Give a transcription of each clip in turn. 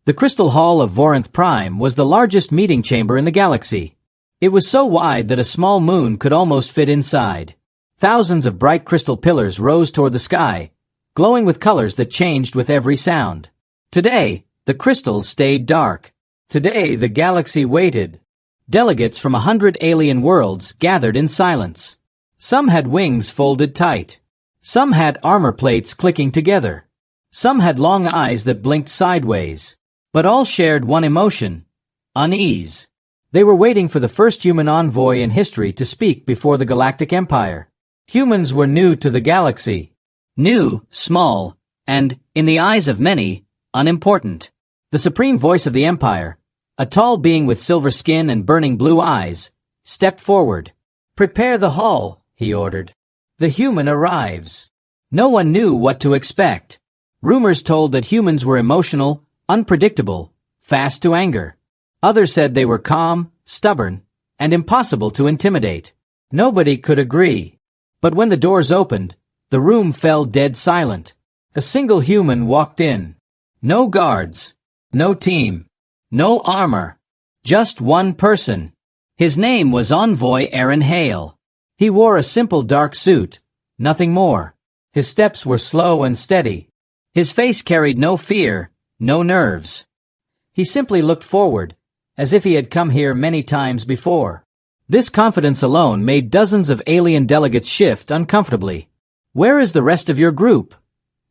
The Crystal Hall of Vorinth Prime was the largest meeting chamber in the galaxy. It was so wide that a small moon could almost fit inside. Thousands of bright crystal pillars rose toward the sky, glowing with colors that changed with every sound. Today, the crystals stayed dark. Today, the galaxy waited. Delegates from 100 alien worlds gathered in silence. Some had wings folded tight. Some had armor plates clicking together. Some had long eyes that blinked sideways. But all shared one emotion: unease. They were waiting for the first human envoy in history to speak before the Galactic Empire. Humans were new to the galaxy. New, small, and, in the eyes of many, unimportant. The supreme voice of the Empire, a tall being with silver skin and burning blue eyes, stepped forward. "Prepare the hall," he ordered. "The human arrives." No one knew what to expect. Rumors told that humans were emotional, unpredictable, fast to anger. Others said they were calm, stubborn, and impossible to intimidate. Nobody could agree. But when the doors opened, the room fell dead silent. A single human walked in. No guards, no team, no armor. Just one person. His name was Envoy Aaron Hale. He wore a simple dark suit, nothing more. His steps were slow and steady. His face carried no fear, no nerves. He simply looked forward, as if he had come here many times before. This confidence alone made dozens of alien delegates shift uncomfortably. "Where is the rest of your group?"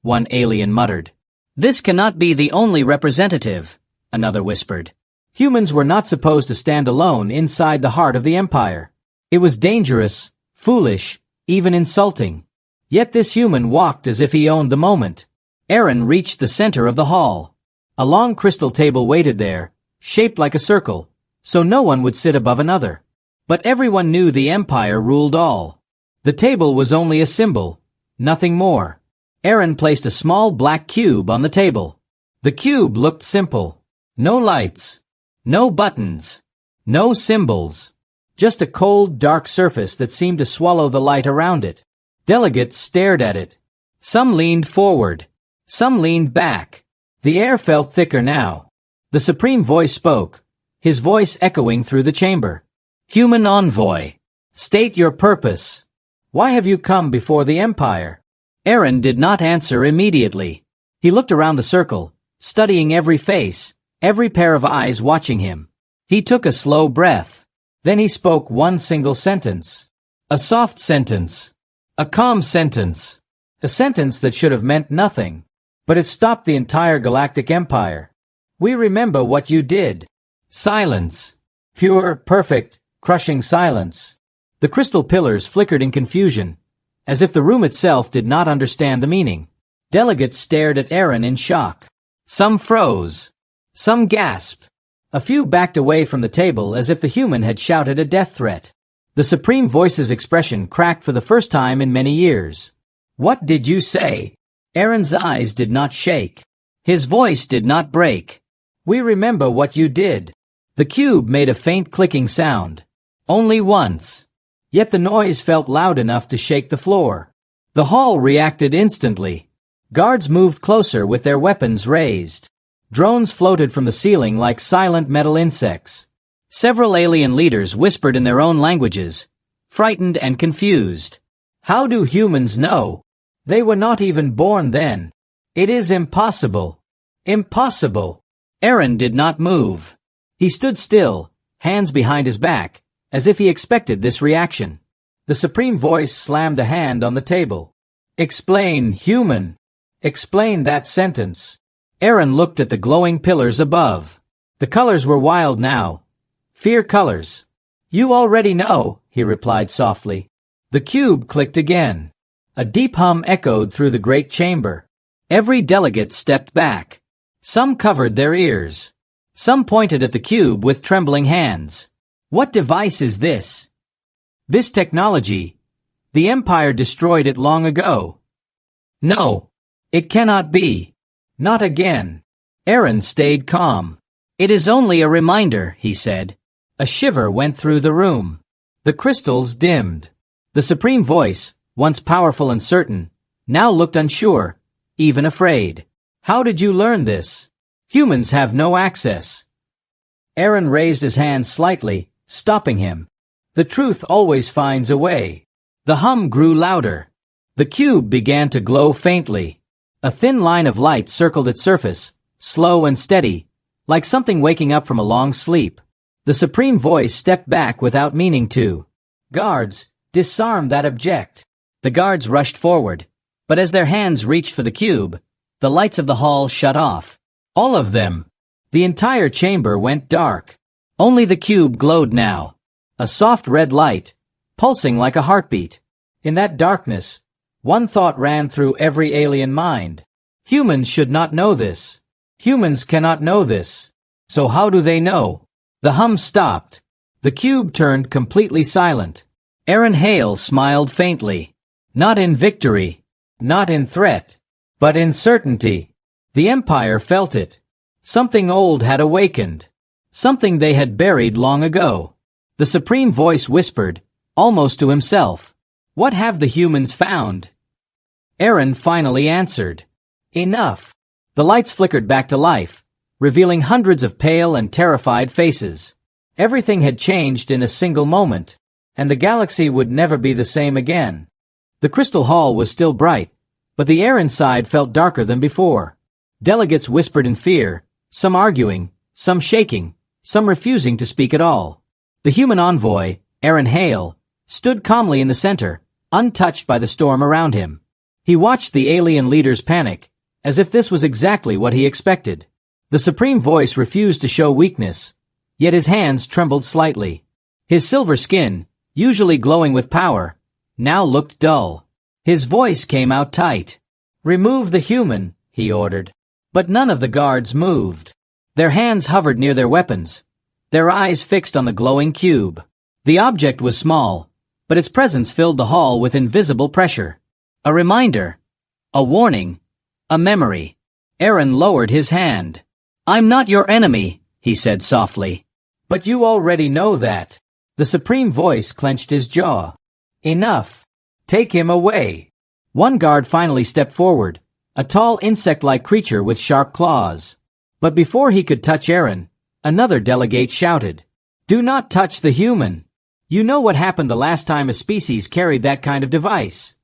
one alien muttered. "This cannot be the only representative," another whispered. Humans were not supposed to stand alone inside the heart of the Empire. It was dangerous, foolish, even insulting. Yet this human walked as if he owned the moment. Aaron reached the center of the hall. A long crystal table waited there, shaped like a circle, so no one would sit above another. But everyone knew the Empire ruled all. The table was only a symbol, nothing more. Aaron placed a small black cube on the table. The cube looked simple. No lights, no buttons, no symbols. Just a cold, dark surface that seemed to swallow the light around it. Delegates stared at it. Some leaned forward. Some leaned back. The air felt thicker now. The supreme voice spoke, his voice echoing through the chamber. "Human envoy, state your purpose. Why have you come before the Empire?" Aaron did not answer immediately. He looked around the circle, studying every face, every pair of eyes watching him. He took a slow breath. Then he spoke one single sentence. A soft sentence. A calm sentence. A sentence that should have meant nothing. But it stopped the entire Galactic Empire. "We remember what you did." Silence. Pure, perfect, crushing silence. The crystal pillars flickered in confusion, as if the room itself did not understand the meaning. Delegates stared at Aaron in shock. Some froze. Some gasped. A few backed away from the table as if the human had shouted a death threat. The supreme voice's expression cracked for the first time in many years. "What did you say?" Aaron's eyes did not shake. His voice did not break. "We remember what you did." The cube made a faint clicking sound. Only once. Yet the noise felt loud enough to shake the floor. The hall reacted instantly. Guards moved closer with their weapons raised. Drones floated from the ceiling like silent metal insects. Several alien leaders whispered in their own languages, frightened and confused. "How do humans know? They were not even born then. It is impossible. Impossible." Aaron did not move. He stood still, hands behind his back, as if he expected this reaction. The supreme voice slammed a hand on the table. "Explain, human. Explain that sentence." Aaron looked at the glowing pillars above. The colors were wild now. Fear colors. "You already know," he replied softly. The cube clicked again. A deep hum echoed through the great chamber. Every delegate stepped back. Some covered their ears. Some pointed at the cube with trembling hands. "What device is this?" "This technology. The Empire destroyed it long ago." "No. It cannot be. Not again." Aaron stayed calm. "It is only a reminder," he said. A shiver went through the room. The crystals dimmed. The supreme voice, once powerful and certain, now looked unsure, even afraid. "How did you learn this?" Humans have no access. Aaron raised his hand slightly, stopping him. The truth always finds a way. The hum grew louder. The cube began to glow faintly. A thin line of light circled its surface, slow and steady, like something waking up from a long sleep. The supreme voice stepped back without meaning to. Guards, disarm that object. The guards rushed forward, but as their hands reached for the cube, the lights of the hall shut off. All of them. The entire chamber went dark. Only the cube glowed now. A soft red light, pulsing like a heartbeat. In that darkness, one thought ran through every alien mind. Humans should not know this. Humans cannot know this. So how do they know? The hum stopped. The cube turned completely silent. Aaron Hale smiled faintly. Not in victory, not in threat, but in certainty. The Empire felt it. Something old had awakened. Something they had buried long ago. The supreme voice whispered, almost to himself. What have the humans found? Aaron finally answered. Enough. The lights flickered back to life, revealing hundreds of pale and terrified faces. Everything had changed in a single moment, and the galaxy would never be the same again. The crystal hall was still bright, but the air inside felt darker than before. Delegates whispered in fear, some arguing, some shaking, some refusing to speak at all. The human envoy, Aaron Hale, stood calmly in the center, untouched by the storm around him. He watched the alien leaders panic, as if this was exactly what he expected. The supreme voice refused to show weakness, yet his hands trembled slightly. His silver skin, usually glowing with power, now looked dull. His voice came out tight. Remove the human, he ordered. But none of the guards moved. Their hands hovered near their weapons, their eyes fixed on the glowing cube. The object was small, but its presence filled the hall with invisible pressure. A reminder, a warning, a memory. Aaron lowered his hand. I'm not your enemy, he said softly. But you already know that. The supreme voice clenched his jaw. Enough. Take him away. One guard finally stepped forward, a tall insect-like creature with sharp claws. But before he could touch Aaron, another delegate shouted, Do not touch the human. You know what happened the last time a species carried that kind of device.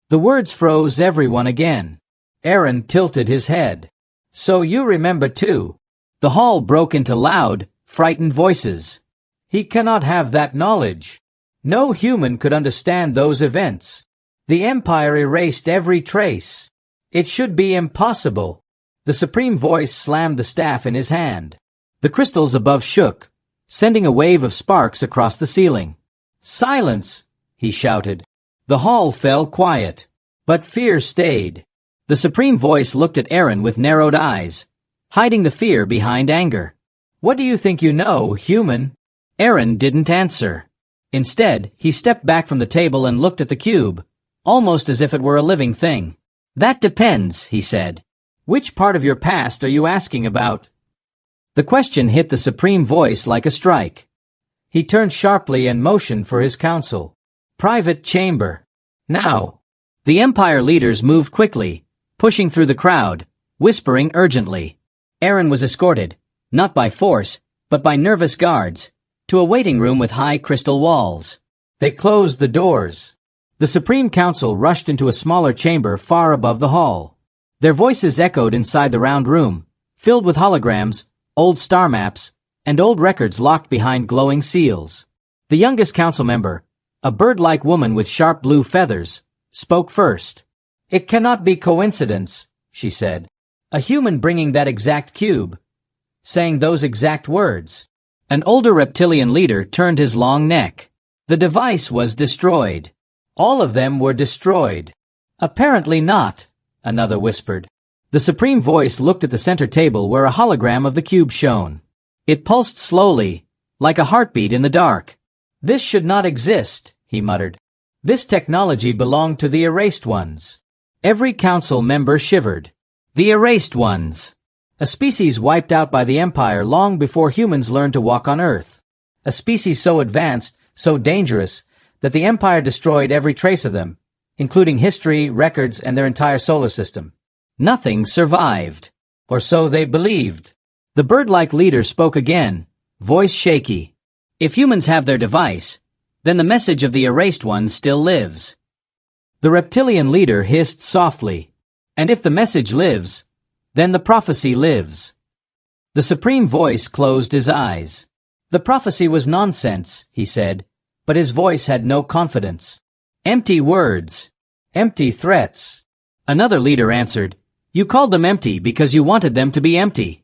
The words froze everyone again. Aaron tilted his head. So you remember too. The hall broke into loud, frightened voices. He cannot have that knowledge. No human could understand those events. The Empire erased every trace. It should be impossible. The supreme voice slammed the staff in his hand. The crystals above shook, sending a wave of sparks across the ceiling. Silence, he shouted. The hall fell quiet, but fear stayed. The supreme voice looked at Aaron with narrowed eyes, hiding the fear behind anger. What do you think you know, human? Aaron didn't answer. Instead, he stepped back from the table and looked at the cube, almost as if it were a living thing. That depends, he said. Which part of your past are you asking about? The question hit the supreme voice like a strike. He turned sharply and motioned for his council. Private chamber. Now. The Empire leaders moved quickly, pushing through the crowd, whispering urgently. Aaron was escorted, not by force, but by nervous guards, to a waiting room with high crystal walls. They closed the doors. The Supreme Council rushed into a smaller chamber far above the hall. Their voices echoed inside the round room, filled with holograms, old star maps, and old records locked behind glowing seals. The youngest council member, a bird-like woman with sharp blue feathers, spoke first. It cannot be coincidence, she said. A human bringing that exact cube, saying those exact words. An older reptilian leader turned his long neck. The device was destroyed. All of them were destroyed. Apparently not, another whispered. The supreme voice looked at the center table where a hologram of the cube shone. It pulsed slowly, like a heartbeat in the dark. This should not exist, he muttered. This technology belonged to the erased ones. Every council member shivered. The erased ones. A species wiped out by the Empire long before humans learned to walk on Earth. A species so advanced, so dangerous, that the Empire destroyed every trace of them, including history, records, and their entire solar system. Nothing survived. Or so they believed. The bird-like leader spoke again, voice shaky. If humans have their device, then the message of the erased ones still lives. The reptilian leader hissed softly. And if the message lives, then the prophecy lives. The supreme voice closed his eyes. The prophecy was nonsense, he said, but his voice had no confidence. Empty words. Empty threats. Another leader answered, You called them empty because you wanted them to be empty.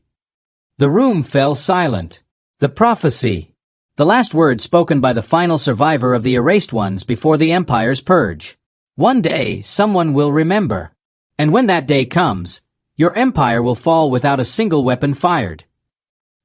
The room fell silent. The prophecy. The last word spoken by the final survivor of the erased ones before the Empire's purge. One day, someone will remember. And when that day comes, your empire will fall without a single weapon fired.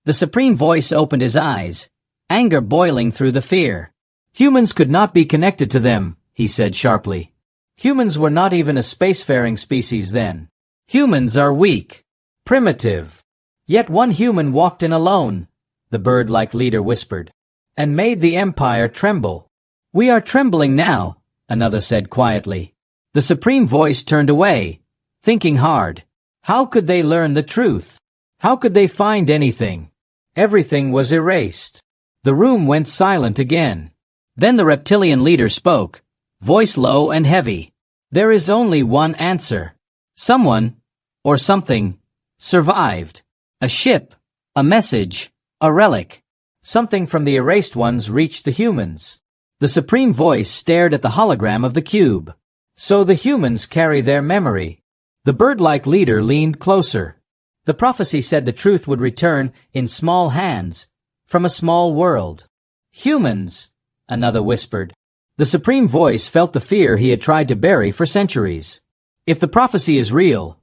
The supreme voice opened his eyes, anger boiling through the fear. Humans could not be connected to them, he said sharply. Humans were not even a spacefaring species then. Humans are weak, primitive. Yet one human walked in alone, the bird-like leader whispered, and made the Empire tremble. We are trembling now, another said quietly. The supreme voice turned away, thinking hard. How could they learn the truth? How could they find anything? Everything was erased. The room went silent again. Then the reptilian leader spoke, voice low and heavy. There is only one answer. Someone, or something, survived. A ship, a message, a relic. Something from the erased ones reached the humans. The supreme voice stared at the hologram of the cube. So the humans carry their memory. The bird-like leader leaned closer. The prophecy said the truth would return in small hands, from a small world. Humans, another whispered. The supreme voice felt the fear he had tried to bury for centuries. If the prophecy is real,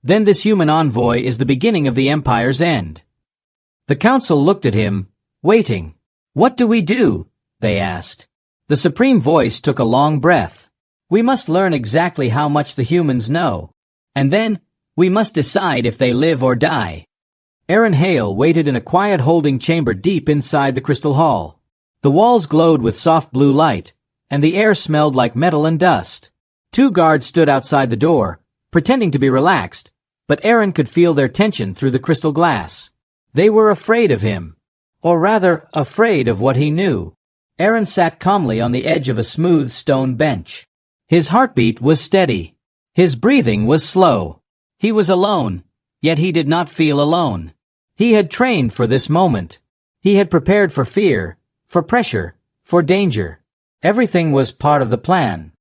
then this human envoy is the beginning of the Empire's end. The council looked at him, waiting. What do we do? They asked. The supreme voice took a long breath. We must learn exactly how much the humans know. And then, we must decide if they live or die. Aaron Hale waited in a quiet holding chamber deep inside the crystal hall. The walls glowed with soft blue light, and the air smelled like metal and dust. 2 guards stood outside the door, pretending to be relaxed, but Aaron could feel their tension through the crystal glass. They were afraid of him. Or rather, afraid of what he knew. Aaron sat calmly on the edge of a smooth stone bench. His heartbeat was steady. His breathing was slow. He was alone, yet he did not feel alone. He had trained for this moment. He had prepared for fear, for pressure, for danger. Everything was part of the plan.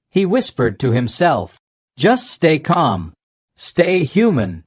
He whispered to himself, just stay calm. Stay human.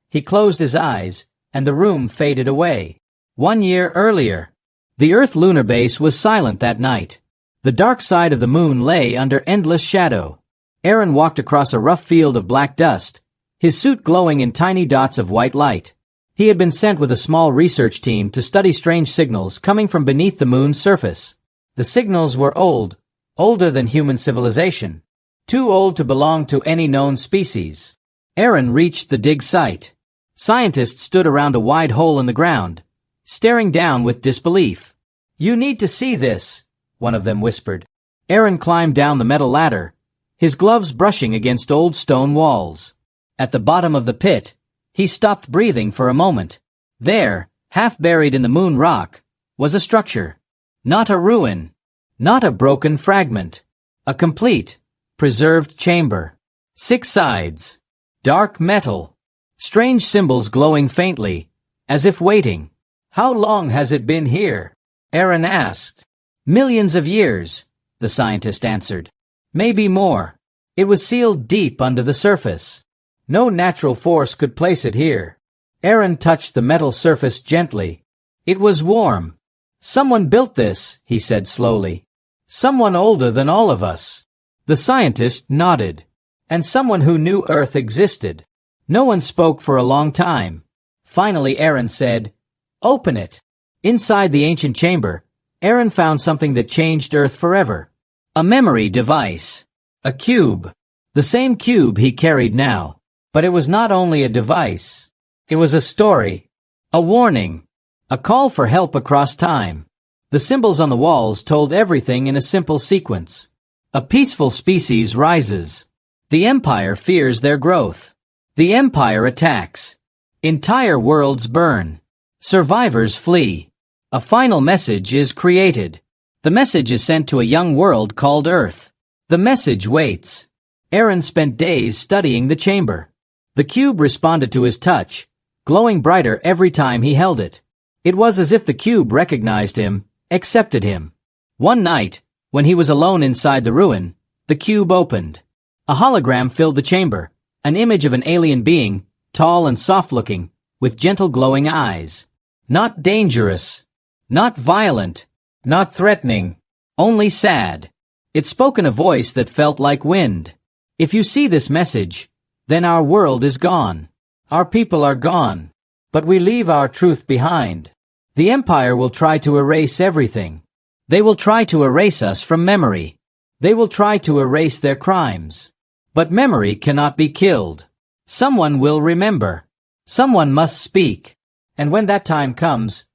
He closed his eyes, and the room faded away. 1 year earlier, the Earth lunar base was silent that night. The dark side of the moon lay under endless shadow. Aaron walked across a rough field of black dust, his suit glowing in tiny dots of white light. He had been sent with a small research team to study strange signals coming from beneath the moon's surface. The signals were old, older than human civilization, too old to belong to any known species. Aaron reached the dig site. Scientists stood around a wide hole in the ground, staring down with disbelief. You need to see this, one of them whispered. Aaron climbed down the metal ladder, his gloves brushing against old stone walls. At the bottom of the pit, he stopped breathing for a moment. There, half buried in the moon rock, was a structure. Not a ruin. Not a broken fragment. A complete, preserved chamber. 6 sides. Dark metal. Strange symbols glowing faintly, as if waiting. How long has it been here? Aaron asked. Millions of years, the scientist answered. Maybe more. It was sealed deep under the surface. No natural force could place it here. Aaron touched the metal surface gently. It was warm. Someone built this, he said slowly. Someone older than all of us. The scientist nodded. And someone who knew Earth existed. No one spoke for a long time. Finally Aaron said, Open it. Inside the ancient chamber, Aaron found something that changed Earth forever. A memory device. A cube. The same cube he carried now. But it was not only a device. It was a story. A warning. A call for help across time. The symbols on the walls told everything in a simple sequence. A peaceful species rises. The Empire fears their growth. The Empire attacks. Entire worlds burn. Survivors flee. A final message is created. The message is sent to a young world called Earth. The message waits. Aaron spent days studying the chamber. The cube responded to his touch, glowing brighter every time he held it. It was as if the cube recognized him, accepted him. One night, when he was alone inside the ruin, the cube opened. A hologram filled the chamber, an image of an alien being, tall and soft-looking, with gentle glowing eyes. Not dangerous. Not violent. Not threatening. Only sad. It spoke in a voice that felt like wind. If you see this message, then our world is gone. Our people are gone. But we leave our truth behind. The Empire will try to erase everything. They will try to erase us from memory. They will try to erase their crimes. But memory cannot be killed. Someone will remember. Someone must speak. And when that time comes,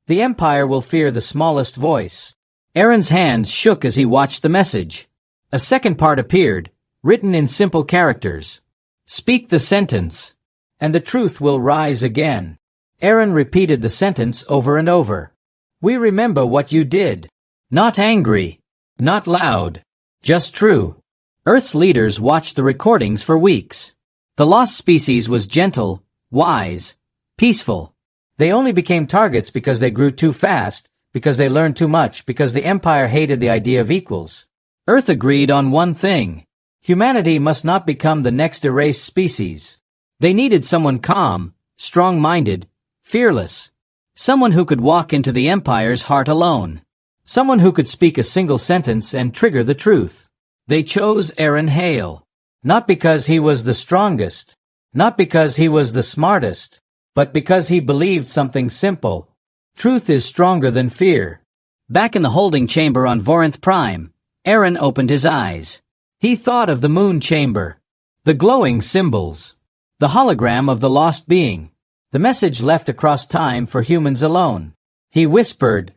the Empire will fear the smallest voice. Aaron's hands shook as he watched the message. A second part appeared, written in simple characters. Speak the sentence, and the truth will rise again. Aaron repeated the sentence over and over. We remember what you did. Not angry. Not loud. Just true. Earth's leaders watched the recordings for weeks. The lost species was gentle, wise, peaceful. They only became targets because they grew too fast, because they learned too much, because the Empire hated the idea of equals. Earth agreed on one thing. Humanity must not become the next erased species. They needed someone calm, strong-minded, fearless. Someone who could walk into the Empire's heart alone. Someone who could speak a single sentence and trigger the truth. They chose Aaron Hale. Not because he was the strongest. Not because he was the smartest. But because he believed something simple. Truth is stronger than fear. Back in the holding chamber on Vorinth Prime, Aaron opened his eyes. He thought of the moon chamber. The glowing symbols. The hologram of the lost being. The message left across time for humans alone. He whispered,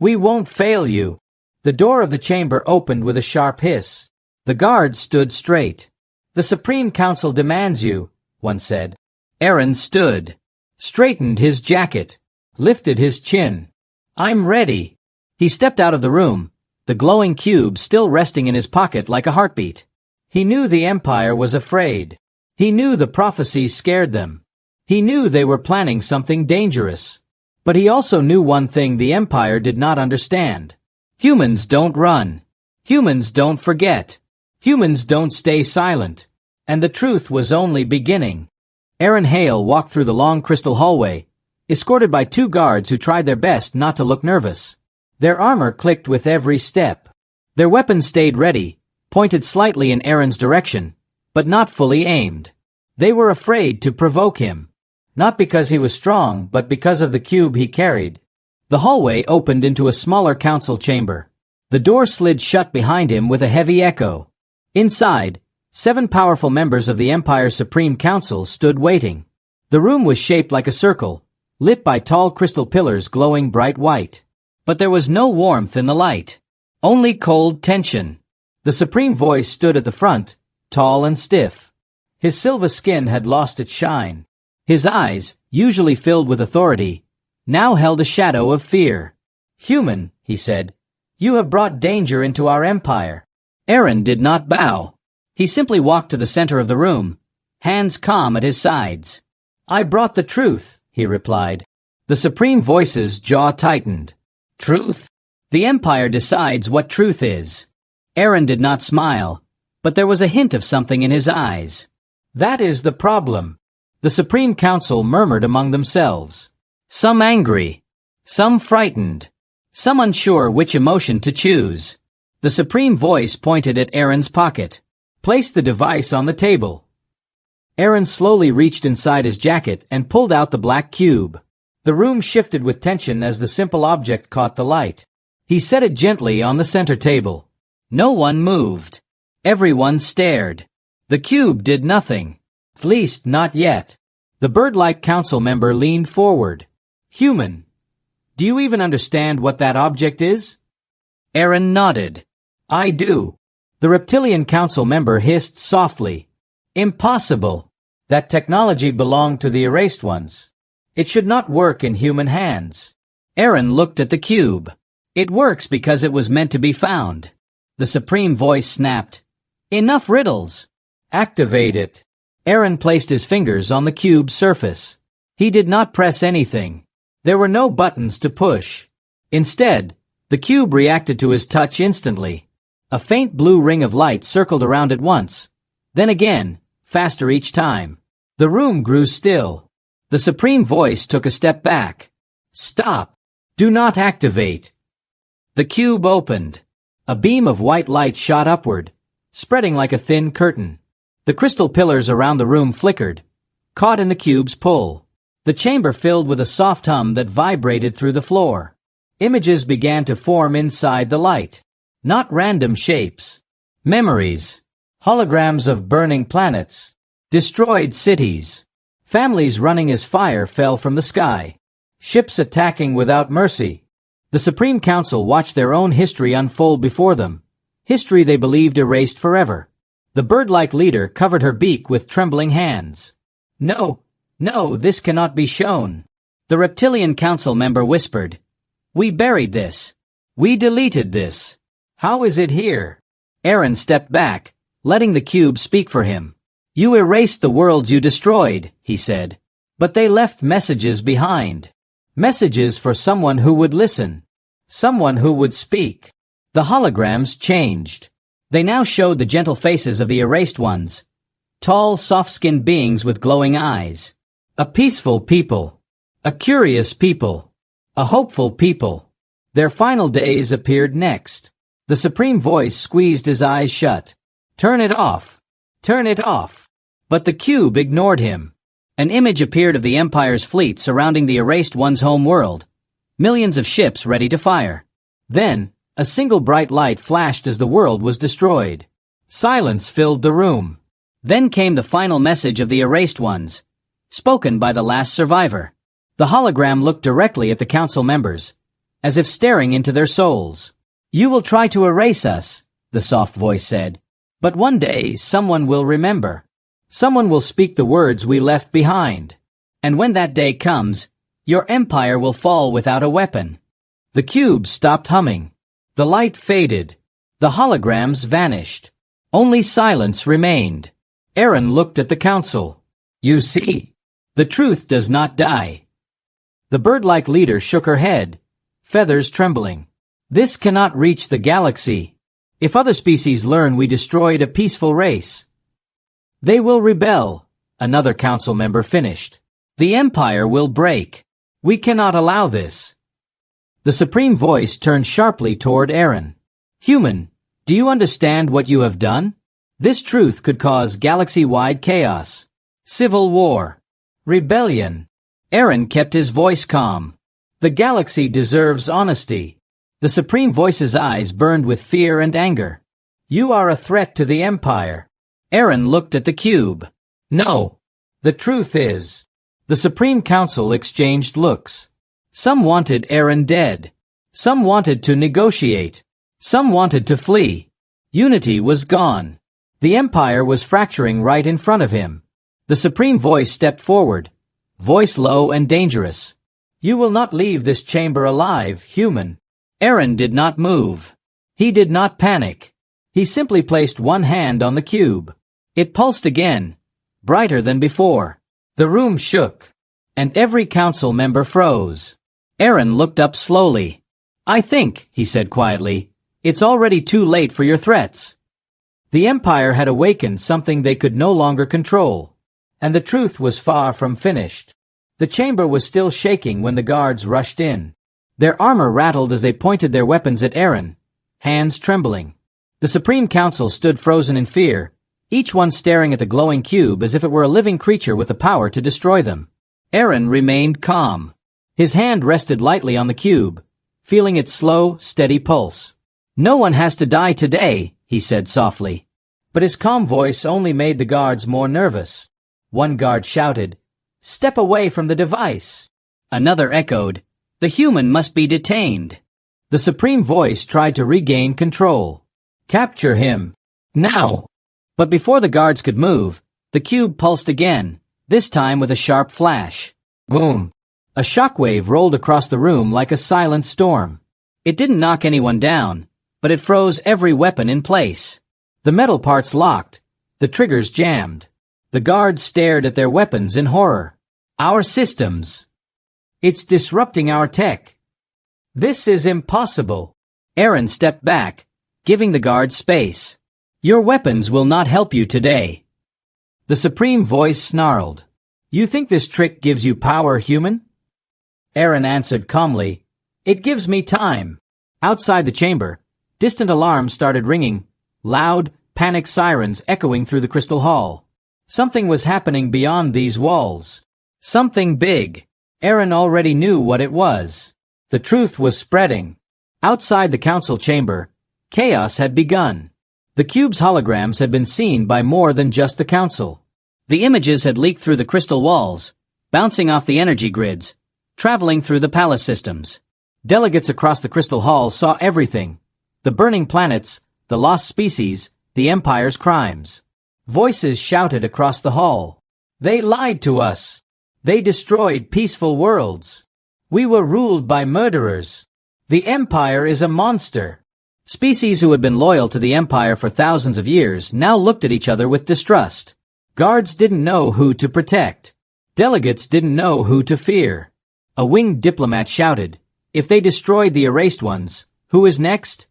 "We won't fail you." The door of the chamber opened with a sharp hiss. The guards stood straight. "The Supreme Council demands you," one said. Aaron stood, straightened his jacket, lifted his chin. "I'm ready." He stepped out of the room, the glowing cube still resting in his pocket like a heartbeat. He knew the Empire was afraid. He knew the prophecies scared them. He knew they were planning something dangerous. But he also knew one thing the Empire did not understand. Humans don't run. Humans don't forget. Humans don't stay silent. And the truth was only beginning. Aaron Hale walked through the long crystal hallway, escorted by two guards who tried their best not to look nervous. Their armor clicked with every step. Their weapons stayed ready, pointed slightly in Aaron's direction, but not fully aimed. They were afraid to provoke him. Not because he was strong, but because of the cube he carried. The hallway opened into a smaller council chamber. The door slid shut behind him with a heavy echo. Inside, 7 powerful members of the Empire's Supreme Council stood waiting. The room was shaped like a circle, lit by tall crystal pillars glowing bright white. But there was no warmth in the light. Only cold tension. The Supreme Voice stood at the front, tall and stiff. His silver skin had lost its shine. His eyes, usually filled with authority, now held a shadow of fear. "Human," he said, "you have brought danger into our empire." Aaron did not bow. He simply walked to the center of the room, hands calm at his sides. "I brought the truth," he replied. The Supreme Voice's jaw tightened. "Truth? The Empire decides what truth is." Aaron did not smile, but there was a hint of something in his eyes. "That is the problem." The Supreme Council murmured among themselves. Some angry, some frightened, some unsure which emotion to choose. The Supreme Voice pointed at Aaron's pocket. "Place the device on the table." Aaron slowly reached inside his jacket and pulled out the black cube. The room shifted with tension as the simple object caught the light. He set it gently on the center table. No one moved. Everyone stared. The cube did nothing. At least not yet. The bird-like council member leaned forward. "Human, do you even understand what that object is?" Aaron nodded. "I do." The reptilian council member hissed softly. "Impossible." That technology belonged to the erased ones. It should not work in human hands. Aaron looked at the cube. It works because it was meant to be found. The supreme voice snapped. Enough riddles. Activate it. Aaron placed his fingers on the cube's surface. He did not press anything. There were no buttons to push. Instead, the cube reacted to his touch instantly. A faint blue ring of light circled around it once, then again, faster each time. The room grew still. The supreme voice took a step back. Stop. Do not activate. The cube opened. A beam of white light shot upward, spreading like a thin curtain. The crystal pillars around the room flickered, caught in the cube's pull. The chamber filled with a soft hum that vibrated through the floor. Images began to form inside the light. Not random shapes. Memories. Holograms of burning planets. Destroyed cities. Families running as fire fell from the sky. Ships attacking without mercy. The Supreme Council watched their own history unfold before them. History they believed erased forever. The bird-like leader covered her beak with trembling hands. No, this cannot be shown. The Reptilian Council member whispered. We buried this. We deleted this. How is it here? Aaron stepped back, letting the cube speak for him. You erased the worlds you destroyed, he said. But they left messages behind. Messages for someone who would listen. Someone who would speak. The holograms changed. They now showed the gentle faces of the erased ones. Tall, soft-skinned beings with glowing eyes. A peaceful people. A curious people. A hopeful people. Their final days appeared next. The supreme voice squeezed his eyes shut. Turn it off. Turn it off. But the cube ignored him. An image appeared of the Empire's fleet surrounding the erased one's home world. Millions of ships ready to fire. Then, a single bright light flashed as the world was destroyed. Silence filled the room. Then came the final message of the erased ones, spoken by the last survivor. The hologram looked directly at the council members, as if staring into their souls. You will try to erase us, the soft voice said. But one day, someone will remember. Someone will speak the words we left behind. And when that day comes, your empire will fall without a weapon. The cube stopped humming. The light faded. The holograms vanished. Only silence remained. Aaron looked at the council. You see, the truth does not die. The bird-like leader shook her head, feathers trembling. This cannot reach the galaxy. If other species learn we destroyed a peaceful race, they will rebel, another council member finished. The empire will break. We cannot allow this. The supreme voice turned sharply toward Aaron. Human, do you understand what you have done? This truth could cause galaxy-wide chaos, civil war, rebellion. Aaron kept his voice calm. The galaxy deserves honesty. The supreme voice's eyes burned with fear and anger. You are a threat to the empire. Aaron looked at the cube. No. The truth is. The Supreme Council exchanged looks. Some wanted Aaron dead. Some wanted to negotiate. Some wanted to flee. Unity was gone. The empire was fracturing right in front of him. The supreme voice stepped forward, voice low and dangerous. You will not leave this chamber alive, human. Aaron did not move. He did not panic. He simply placed one hand on the cube. It pulsed again, brighter than before. The room shook, and every council member froze. Aaron looked up slowly. I think, he said quietly, it's already too late for your threats. The Empire had awakened something they could no longer control, and the truth was far from finished. The chamber was still shaking when the guards rushed in. Their armor rattled as they pointed their weapons at Aaron, hands trembling. The Supreme Council stood frozen in fear, each one staring at the glowing cube as if it were a living creature with the power to destroy them. Aaron remained calm. His hand rested lightly on the cube, feeling its slow, steady pulse. No one has to die today, he said softly. But his calm voice only made the guards more nervous. One guard shouted, "Step away from the device." Another echoed, "The human must be detained." The supreme voice tried to regain control. "Capture him. Now." But before the guards could move, The cube pulsed again, this time with a sharp flash. Boom! A shockwave rolled across the room like a silent storm. It didn't knock anyone down, but it froze every weapon in place. The metal parts locked, the triggers jammed. The guards stared at their weapons in horror. Our systems. It's disrupting our tech. This is impossible. Aaron stepped back, giving the guards space. Your weapons will not help you today. The Supreme Voice snarled. You think this trick gives you power, human? Aaron answered calmly. It gives me time. Outside the chamber, distant alarms started ringing, loud, panicked sirens echoing through the crystal hall. Something was happening beyond these walls. Something big. Aaron already knew what it was. The truth was spreading. Outside the council chamber, chaos had begun. The cube's holograms had been seen by more than just the council. The images had leaked through the crystal walls, bouncing off the energy grids, traveling through the palace systems. Delegates across the crystal hall saw everything. The burning planets, the lost species, the Empire's crimes. Voices shouted across the hall. They lied to us. They destroyed peaceful worlds. We were ruled by murderers. The Empire is a monster. Species who had been loyal to the Empire for thousands of years now looked at each other with distrust. Guards didn't know who to protect. Delegates didn't know who to fear. A winged diplomat shouted, if they destroyed the erased ones, who is next?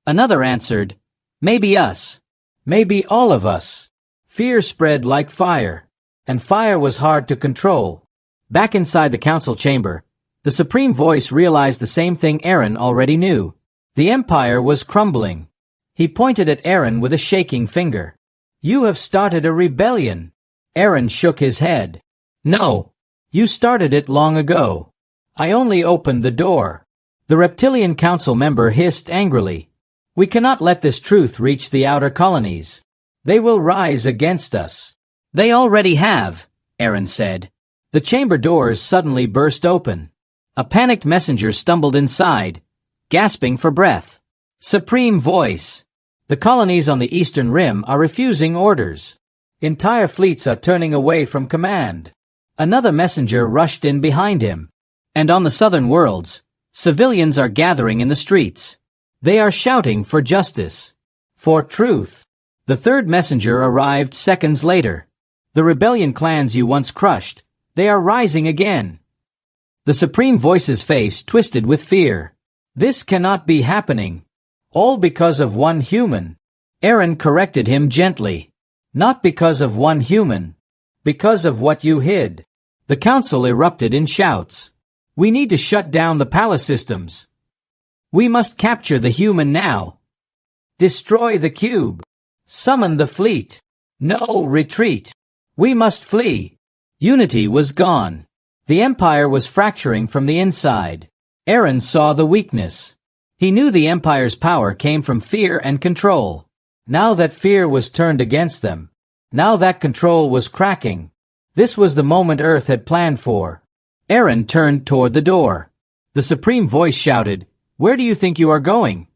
Another answered, maybe us. Maybe all of us. Fear spread like fire. And fire was hard to control. Back inside the council chamber, the Supreme Voice realized the same thing Aaron already knew. The Empire was crumbling. He pointed at Aaron with a shaking finger. You have started a rebellion. Aaron shook his head. No. You started it long ago. I only opened the door. The Reptilian Council member hissed angrily. We cannot let this truth reach the outer colonies. They will rise against us. They already have, Aaron said. The chamber doors suddenly burst open. A panicked messenger stumbled inside, gasping for breath. Supreme Voice. The colonies on the eastern rim are refusing orders. Entire fleets are turning away from command. Another messenger rushed in behind him. And on the southern worlds, civilians are gathering in the streets. They are shouting for justice. For truth. The third messenger arrived seconds later. The rebellion clans you once crushed, they are rising again. The Supreme Voice's face twisted with fear. This cannot be happening. All because of one human. Aaron corrected him gently. Not because of one human. Because of what you hid. The council erupted in shouts. We need to shut down the palace systems. We must capture the human now. Destroy the cube. Summon the fleet. No retreat. We must flee. Unity was gone. The Empire was fracturing from the inside. Aaron saw the weakness. He knew the Empire's power came from fear and control. Now that fear was turned against them. Now that control was cracking. This was the moment Earth had planned for. Aaron turned toward the door. The Supreme Voice shouted, Where do you think you are going?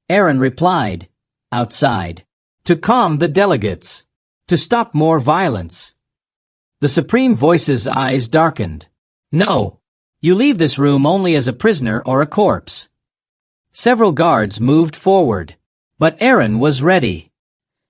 Aaron replied, Outside. To calm the delegates. To stop more violence. The Supreme Voice's eyes darkened. No. You leave this room only as a prisoner or a corpse. Several guards moved forward. But Aaron was ready.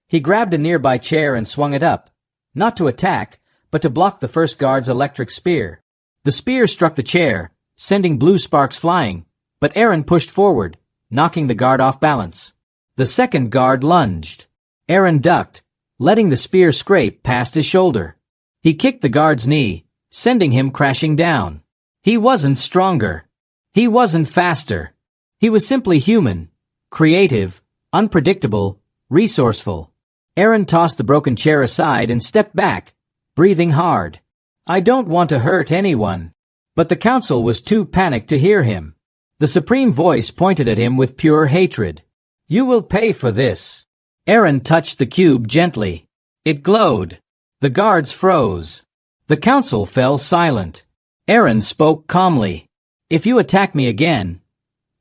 He grabbed a nearby chair and swung it up. Not to attack, but to block the first guard's electric spear. The spear struck the chair, sending blue sparks flying, but Aaron pushed forward, knocking the guard off balance. The second guard lunged. Aaron ducked, letting the spear scrape past his shoulder. He kicked the guard's knee, sending him crashing down. He wasn't stronger. He wasn't faster. He was simply human, creative, unpredictable, resourceful. Aaron tossed the broken chair aside and stepped back, breathing hard. I don't want to hurt anyone. But the council was too panicked to hear him. The Supreme Voice pointed at him with pure hatred. You will pay for this. Aaron touched the cube gently. It glowed. The guards froze. The council fell silent. Aaron spoke calmly. If you attack me again,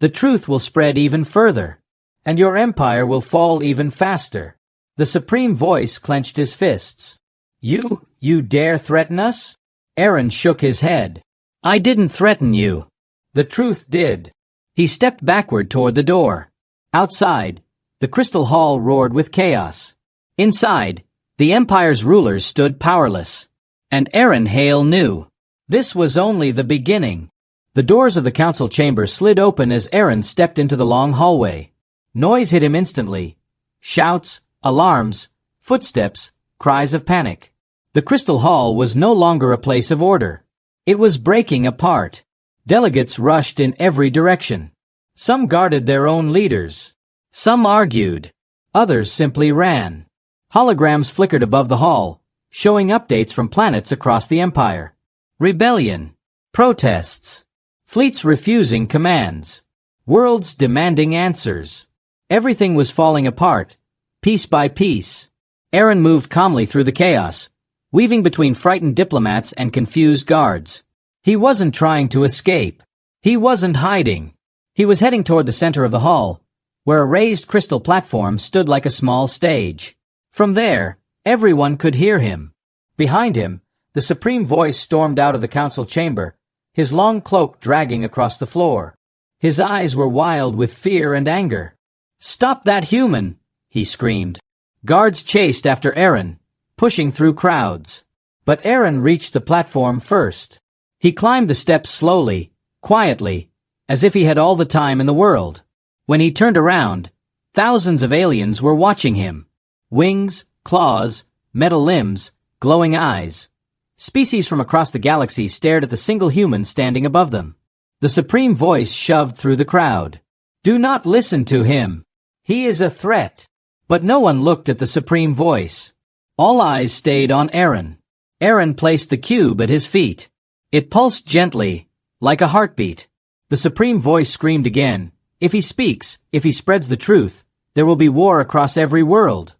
the truth will spread even further, and your empire will fall even faster. The Supreme Voice clenched his fists. You dare threaten us? Aaron shook his head. I didn't threaten you. The truth did. He stepped backward toward the door. Outside, the crystal hall roared with chaos. Inside, the Empire's rulers stood powerless. And Aaron Hale knew. This was only the beginning. The doors of the council chamber slid open as Aaron stepped into the long hallway. Noise hit him instantly. Shouts, alarms, footsteps, cries of panic. The crystal hall was no longer a place of order. It was breaking apart. Delegates rushed in every direction. Some guarded their own leaders. Some argued. Others simply ran. Holograms flickered above the hall, showing updates from planets across the Empire. Rebellion. Protests. Fleets refusing commands. Worlds demanding answers. Everything was falling apart, piece by piece. Aaron moved calmly through the chaos, weaving between frightened diplomats and confused guards. He wasn't trying to escape. He wasn't hiding. He was heading toward the center of the hall, where a raised crystal platform stood like a small stage. From there, everyone could hear him. Behind him, the supreme voice stormed out of the council chamber, his long cloak dragging across the floor. His eyes were wild with fear and anger. "Stop that human!" he screamed. Guards chased after Aaron, pushing through crowds. But Aaron reached the platform first. He climbed the steps slowly, quietly, as if he had all the time in the world. When he turned around, thousands of aliens were watching him. Wings, claws, metal limbs, glowing eyes. Species from across the galaxy stared at the single human standing above them. The supreme voice shoved through the crowd. "Do not listen to him. He is a threat." But no one looked at the supreme voice. All eyes stayed on Aaron. Aaron placed the cube at his feet. It pulsed gently, like a heartbeat. The supreme voice screamed again. "If he speaks, if he spreads the truth, there will be war across every world."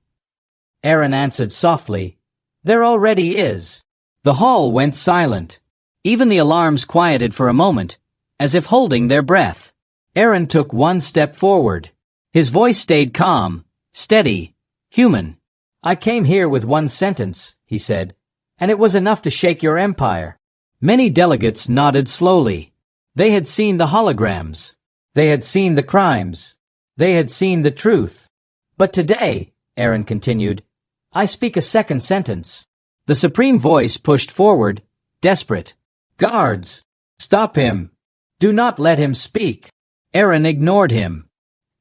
Aaron answered softly, "There already is." The hall went silent. Even the alarms quieted for a moment, as if holding their breath. Aaron took one step forward. His voice stayed calm, steady, human. "I came here with one sentence," he said, "and it was enough to shake your empire." Many delegates nodded slowly. They had seen the holograms. They had seen the crimes. They had seen the truth. "But today," Aaron continued, "I speak a second sentence." The supreme voice pushed forward, desperate. "Guards, stop him. Do not let him speak." Aaron ignored him.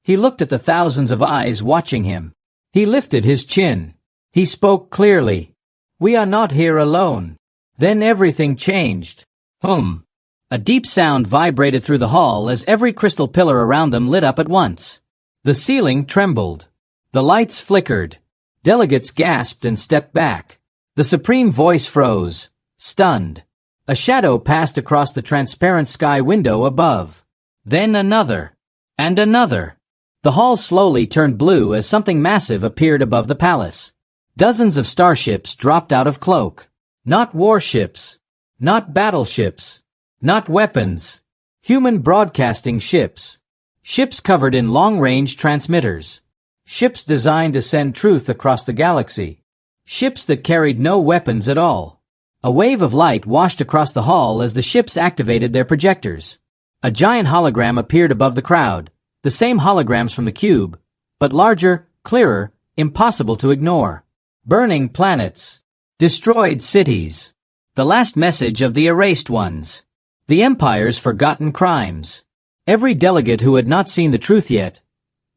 He looked at the thousands of eyes watching him. He lifted his chin. He spoke clearly. "We are not here alone." Then everything changed. Hum. A deep sound vibrated through the hall as every crystal pillar around them lit up at once. The ceiling trembled. The lights flickered. Delegates gasped and stepped back. The supreme voice froze, stunned. A shadow passed across the transparent sky window above. Then another. And another. The hall slowly turned blue as something massive appeared above the palace. Dozens of starships dropped out of cloak. Not warships. Not battleships. Not weapons. Human broadcasting ships. Ships covered in long-range transmitters. Ships designed to send truth across the galaxy. Ships that carried no weapons at all. A wave of light washed across the hall as the ships activated their projectors. A giant hologram appeared above the crowd, the same holograms from the cube, but larger, clearer, impossible to ignore. Burning planets. Destroyed cities. The last message of the erased ones. The Empire's forgotten crimes. Every delegate who had not seen the truth yet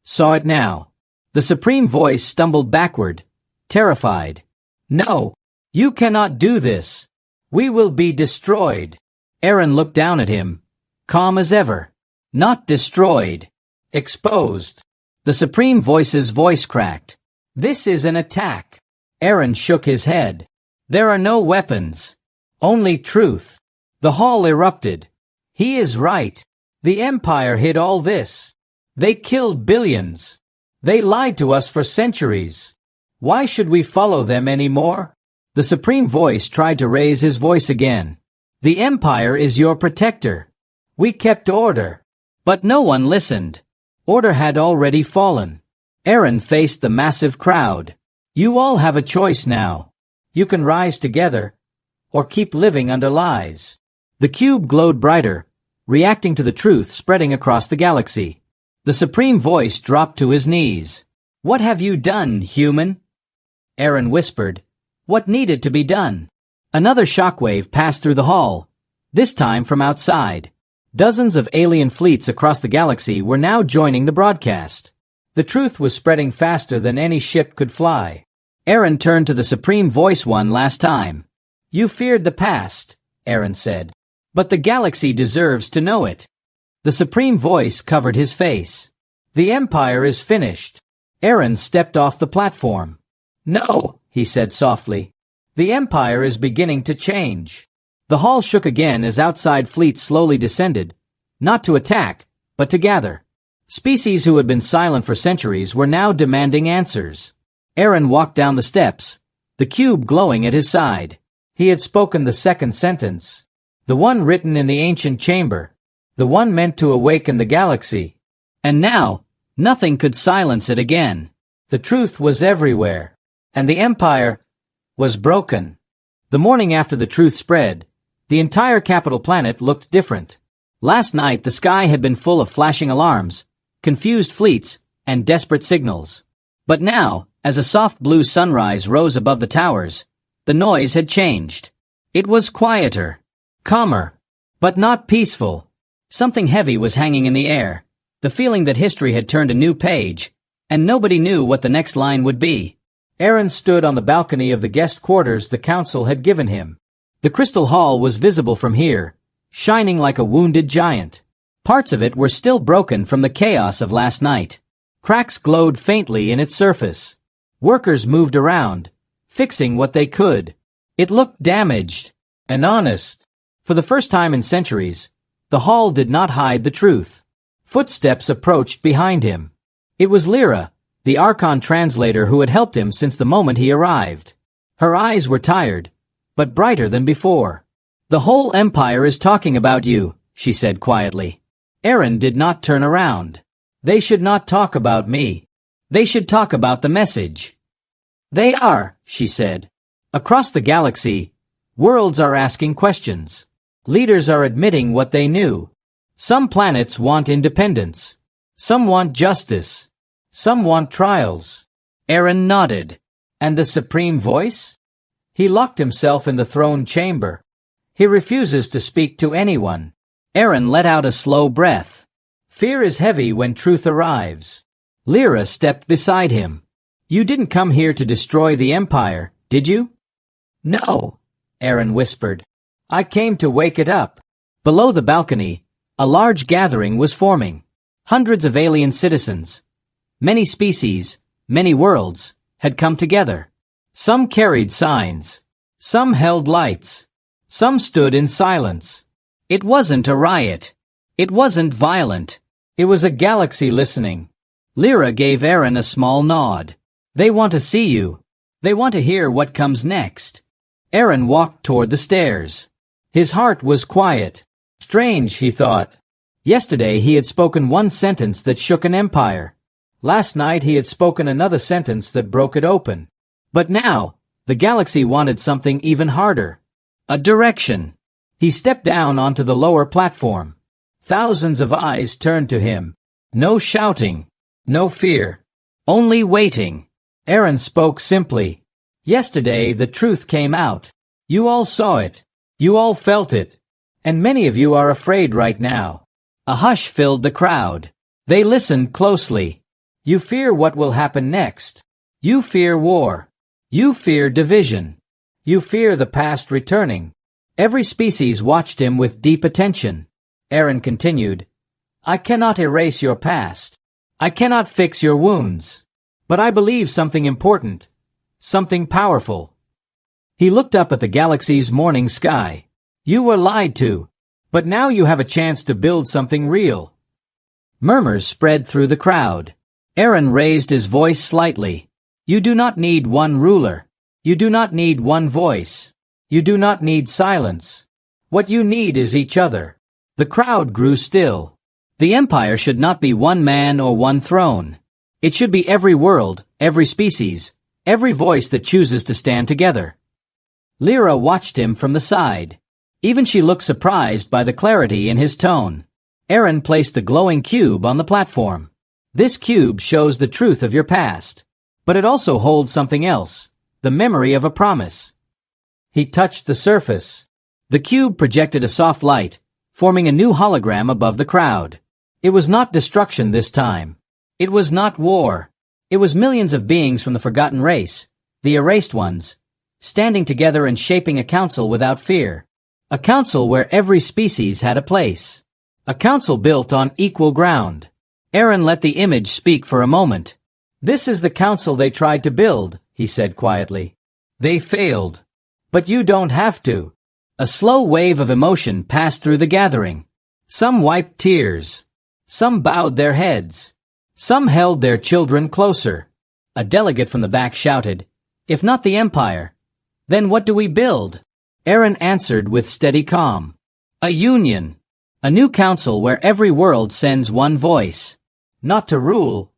saw it now. The supreme voice stumbled backward, terrified. "No, you cannot do this. We will be destroyed." Aaron looked down at him, calm as ever. "Not destroyed. Exposed." The supreme voice's voice cracked. "This is an attack." Aaron shook his head. "There are no weapons. Only truth." The hall erupted. "He is right. The Empire hid all this. They killed billions. They lied to us for centuries. Why should we follow them anymore?" The supreme voice tried to raise his voice again. "The Empire is your protector. We kept order." But no one listened. Order had already fallen. Aaron faced the massive crowd. "You all have a choice now. You can rise together, or keep living under lies. The cube glowed brighter, reacting to the truth spreading across the galaxy. The supreme voice dropped to his knees. What have you done, human? Aaron whispered. What needed to be done? Another shockwave passed through the hall, this time from outside. Dozens of alien fleets across the galaxy were now joining the broadcast. The truth was spreading faster than any ship could fly. Aaron turned to the supreme voice one last time. You feared the past, Aaron said. But the galaxy deserves to know it. The supreme voice covered his face. The Empire is finished. Aaron stepped off the platform. No, he said softly. The Empire is beginning to change. The hall shook again as outside fleets slowly descended, not to attack, but to gather. Species who had been silent for centuries were now demanding answers. Aaron walked down the steps, the cube glowing at his side. He had spoken the second sentence, the one written in the ancient chamber, the one meant to awaken the galaxy. And now, nothing could silence it again. The truth was everywhere, and the Empire was broken. The morning after the truth spread, the entire capital planet looked different. Last night the sky had been full of flashing alarms, confused fleets, and desperate signals. But now, as a soft blue sunrise rose above the towers, the noise had changed. It was quieter, calmer, but not peaceful. Something heavy was hanging in the air, the feeling that history had turned a new page, and nobody knew what the next line would be. Aaron stood on the balcony of the guest quarters the council had given him. The crystal hall was visible from here, shining like a wounded giant. Parts of it were still broken from the chaos of last night. Cracks glowed faintly in its surface. Workers moved around, fixing what they could. It looked damaged and honest. For the first time in centuries, the hall did not hide the truth. Footsteps approached behind him. It was Lyra, the Archon translator who had helped him since the moment he arrived. Her eyes were tired, but brighter than before. The whole Empire is talking about you, she said quietly. Aaron did not turn around. They should not talk about me. They should talk about the message. They are, she said. Across the galaxy, worlds are asking questions. Leaders are admitting what they knew. Some planets want independence. Some want justice. Some want trials. Aaron nodded. And the supreme voice? He locked himself in the throne chamber. He refuses to speak to anyone. Aaron let out a slow breath. Fear is heavy when truth arrives. Lyra stepped beside him. You didn't come here to destroy the Empire, did you? No, Aaron whispered. I came to wake it up. Below the balcony, a large gathering was forming. Hundreds of alien citizens, many species, many worlds, had come together. Some carried signs. Some held lights. Some stood in silence. It wasn't a riot. It wasn't violent. It was a galaxy listening. Lyra gave Aaron a small nod. They want to see you. They want to hear what comes next. Aaron walked toward the stairs. His heart was quiet. Strange, he thought. Yesterday he had spoken one sentence that shook an empire. Last night he had spoken another sentence that broke it open. But now, the galaxy wanted something even harder. A direction. He stepped down onto the lower platform. Thousands of eyes turned to him. No shouting. No fear. Only waiting. Aaron spoke simply. Yesterday the truth came out. You all saw it. You all felt it. And many of you are afraid right now. A hush filled the crowd. They listened closely. You fear what will happen next. You fear war. You fear division. You fear the past returning. Every species watched him with deep attention. Aaron continued, I cannot erase your past. I cannot fix your wounds. But I believe something important. Something powerful. He looked up at the galaxy's morning sky. You were lied to. But now you have a chance to build something real. Murmurs spread through the crowd. Aaron raised his voice slightly. You do not need one ruler. You do not need one voice. You do not need silence. What you need is each other. The crowd grew still. The Empire should not be one man or one throne. It should be every world, every species, every voice that chooses to stand together. Lyra watched him from the side. Even she looked surprised by the clarity in his tone. Aaron placed the glowing cube on the platform. This cube shows the truth of your past. But it also holds something else, the memory of a promise. He touched the surface. The cube projected a soft light, forming a new hologram above the crowd. It was not destruction this time. It was not war. It was millions of beings from the forgotten race, the erased ones, standing together and shaping a council without fear. A council where every species had a place. A council built on equal ground. Aaron let the image speak for a moment. "This is the council they tried to build," he said quietly. "They failed. But you don't have to." A slow wave of emotion passed through the gathering. Some wiped tears. Some bowed their heads. Some held their children closer. A delegate from the back shouted, "If not the Empire, then what do we build?" Aaron answered with steady calm. "A union. A new council where every world sends one voice. Not to rule,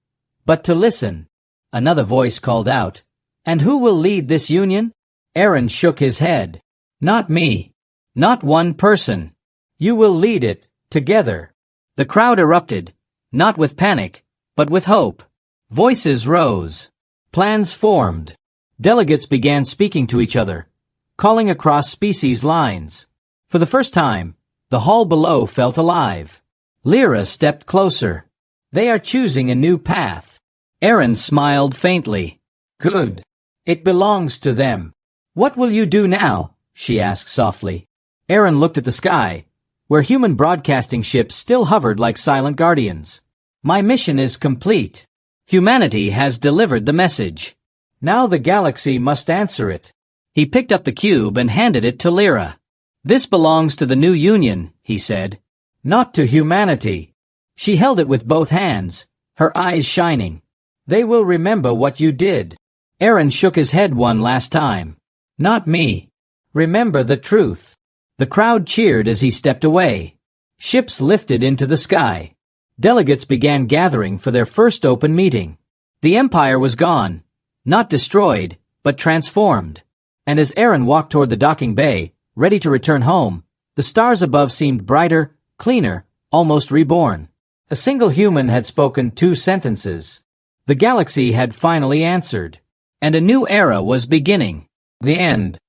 but to listen." Another voice called out, "And who will lead this union?" Aaron shook his head. "Not me. Not one person. You will lead it, together." The crowd erupted, not with panic, but with hope. Voices rose. Plans formed. Delegates began speaking to each other, calling across species lines. For the first time, the hall below felt alive. Lyra stepped closer. "They are choosing a new path." Aaron smiled faintly. "Good. It belongs to them." "What will you do now?" she asked softly. Aaron looked at the sky, where human broadcasting ships still hovered like silent guardians. "My mission is complete. Humanity has delivered the message. Now the galaxy must answer it." He picked up the cube and handed it to Lyra. "This belongs to the new union," he said. "Not to humanity." She held it with both hands, her eyes shining. "They will remember what you did." Aaron shook his head one last time. "Not me. Remember the truth." The crowd cheered as he stepped away. Ships lifted into the sky. Delegates began gathering for their first open meeting. The Empire was gone, not destroyed, but transformed. And as Aaron walked toward the docking bay, ready to return home, the stars above seemed brighter, cleaner, almost reborn. A single human had spoken 2 sentences. The galaxy had finally answered. And a new era was beginning. The end.